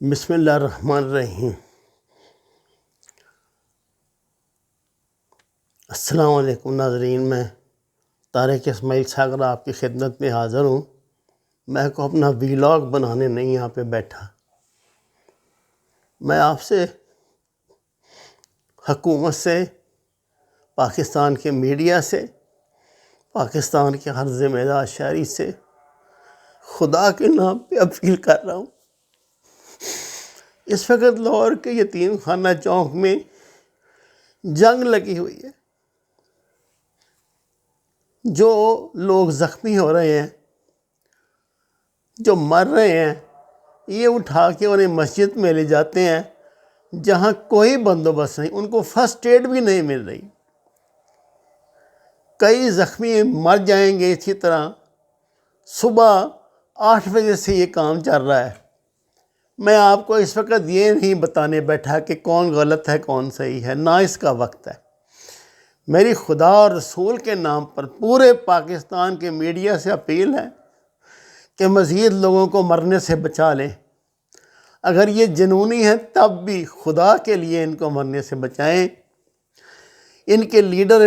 بسم اللہ الرحمن الرحیم۔ السلام علیکم ناظرین، میں طارق اسماعیل ساگر آپ کی خدمت میں حاضر ہوں۔ میں کو اپنا ویلاگ بنانے نہیں یہاں پہ بیٹھا، میں آپ سے حکومت سے، پاکستان کے میڈیا سے، پاکستان کے ہر ذمہ دار شہری سے خدا کے نام پہ اپیل کر رہا ہوں۔ اس وقت لاہور کے یتیم خانہ چوک میں جنگ لگی ہوئی ہے۔ جو لوگ زخمی ہو رہے ہیں، جو مر رہے ہیں، یہ اٹھا کے انہیں مسجد میں لے جاتے ہیں جہاں کوئی بندوبست نہیں، ان کو فرسٹ ایڈ بھی نہیں مل رہی۔ کئی زخمی مر جائیں گے اسی طرح۔ صبح 8 بجے سے یہ کام چل رہا ہے۔ میں آپ کو اس وقت یہ نہیں بتانے بیٹھا کہ کون غلط ہے کون صحیح ہے، نہ اس کا وقت ہے۔ میری خدا اور رسول کے نام پر پورے پاکستان کے میڈیا سے اپیل ہے کہ مزید لوگوں کو مرنے سے بچا لیں۔ اگر یہ جنونی ہے تب بھی خدا کے لیے ان کو مرنے سے بچائیں۔ ان کے لیڈر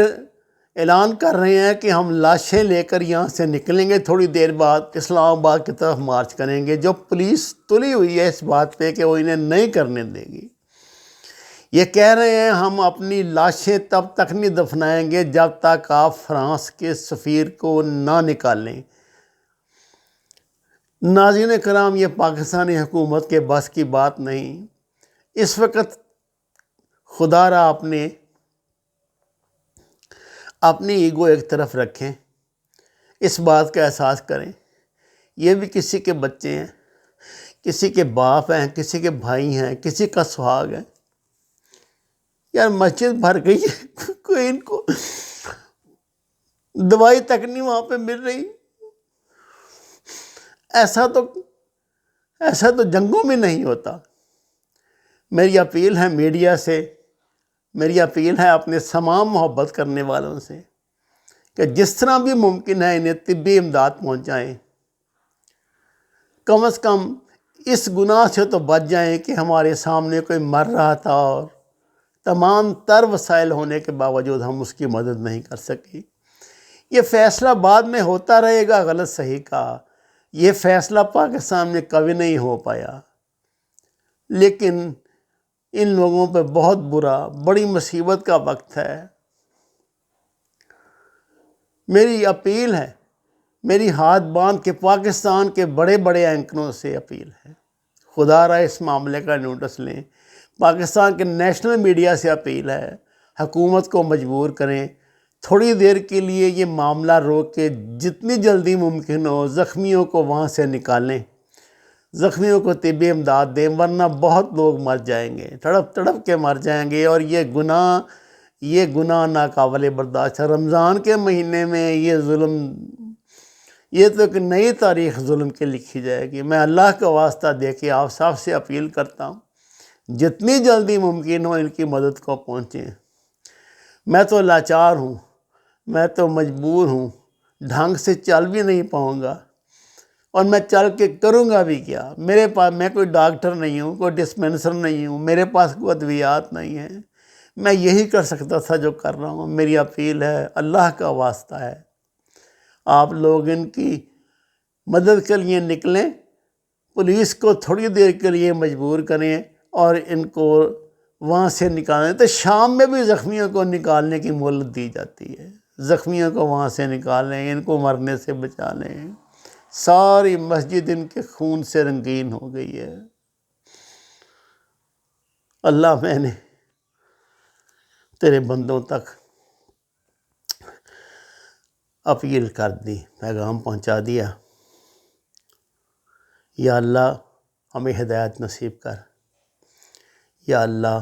اعلان کر رہے ہیں کہ ہم لاشیں لے کر یہاں سے نکلیں گے، تھوڑی دیر بعد اسلام آباد کی طرف مارچ کریں گے، جو پولیس تلی ہوئی ہے اس بات پہ کہ وہ انہیں نہیں کرنے دے گی۔ یہ کہہ رہے ہیں ہم اپنی لاشیں تب تک نہیں دفنائیں گے جب تک آپ فرانس کے سفیر کو نہ نکالیں۔ ناظرین کرام، یہ پاکستانی حکومت کے بس کی بات نہیں۔ اس وقت خدا را اپنی ایگو ایک طرف رکھیں، اس بات کا احساس کریں یہ بھی کسی کے بچے ہیں، کسی کے باپ ہیں، کسی کے بھائی ہیں، کسی کا سہاگ ہے۔ یار مسجد بھر گئی ہے، کوئی ان کو دوائی تک نہیں وہاں پہ مل رہی۔ ایسا تو جنگوں میں نہیں ہوتا۔ میری اپیل ہے میڈیا سے، میری اپیل ہے اپنے تمام محبت کرنے والوں سے کہ جس طرح بھی ممکن ہے انہیں طبی امداد پہنچائیں۔ کم از کم اس گناہ سے تو بچ جائیں کہ ہمارے سامنے کوئی مر رہا تھا اور تمام تر وسائل ہونے کے باوجود ہم اس کی مدد نہیں کر سکے۔ یہ فیصلہ بعد میں ہوتا رہے گا غلط صحیح کا، یہ فیصلہ پاکستان میں کبھی نہیں ہو پایا۔ لیکن ان لوگوں پہ بہت بڑی مصیبت کا وقت ہے۔ میری اپیل ہے، میری ہاتھ باندھ کے پاکستان کے بڑے بڑے اینکروں سے اپیل ہے، خدا را اس معاملے کا نوٹس لیں۔ پاکستان کے نیشنل میڈیا سے اپیل ہے، حکومت کو مجبور کریں تھوڑی دیر کے لیے یہ معاملہ روک کے جتنی جلدی ممکن ہو زخمیوں کو وہاں سے نکالیں، زخمیوں کو طبی امداد دیں، ورنہ بہت لوگ مر جائیں گے، تڑپ تڑپ کے مر جائیں گے۔ اور یہ گناہ ناقابل برداشت ہے۔ رمضان کے مہینے میں یہ ظلم، یہ تو ایک نئی تاریخ ظلم کی لکھی جائے گی۔ میں اللہ کا واسطہ دے کے آپ سب سے اپیل کرتا ہوں جتنی جلدی ممکن ہو ان کی مدد کو پہنچیں۔ میں تو لاچار ہوں، میں تو مجبور ہوں، ڈھنگ سے چل بھی نہیں پاؤں گا، اور میں چل کے کروں گا بھی کیا؟ میں کوئی ڈاکٹر نہیں ہوں، کوئی ڈسپنسر نہیں ہوں، میرے پاس کوئی ادویات نہیں ہیں۔ میں یہی کر سکتا تھا جو کر رہا ہوں۔ میری اپیل ہے، اللہ کا واسطہ ہے، آپ لوگ ان کی مدد کے لیے نکلیں، پولیس کو تھوڑی دیر کے لیے مجبور کریں اور ان کو وہاں سے نکالیں۔ تو شام میں بھی زخمیوں کو نکالنے کی مہلت دی جاتی ہے، زخمیوں کو وہاں سے نکالیں، ان کو مرنے سے بچا لیں۔ ساری مسجد ان کے خون سے رنگین ہو گئی ہے۔ اللہ، میں نے تیرے بندوں تک اپیل کر دی، پیغام پہنچا دیا۔ یا اللہ ہمیں ہدایت نصیب کر۔ یا اللہ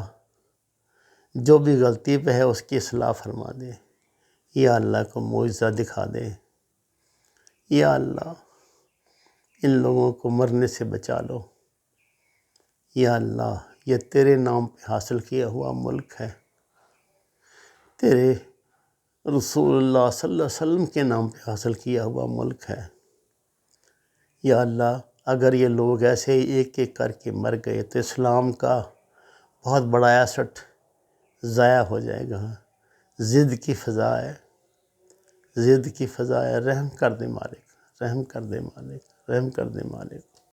جو بھی غلطی پہ ہے اس کی اصلاح فرما دے۔ یا اللہ کو معجزہ دکھا دے۔ یا اللہ ان لوگوں کو مرنے سے بچا لو۔ یا اللہ یہ تیرے نام پہ حاصل کیا ہوا ملک ہے، تیرے رسول اللہ صلی اللہ علیہ وسلم کے نام پہ حاصل کیا ہوا ملک ہے۔ یا اللہ اگر یہ لوگ ایسے ہی ایک ایک کر کے مر گئے تو اسلام کا بہت بڑا ایسٹ ضائع ہو جائے گا۔ ضد کی فضا ہے، ضد کی فضا ہے۔ رحم کر دے مالک، رحم کر دے مالک، رحم کر دے مالک۔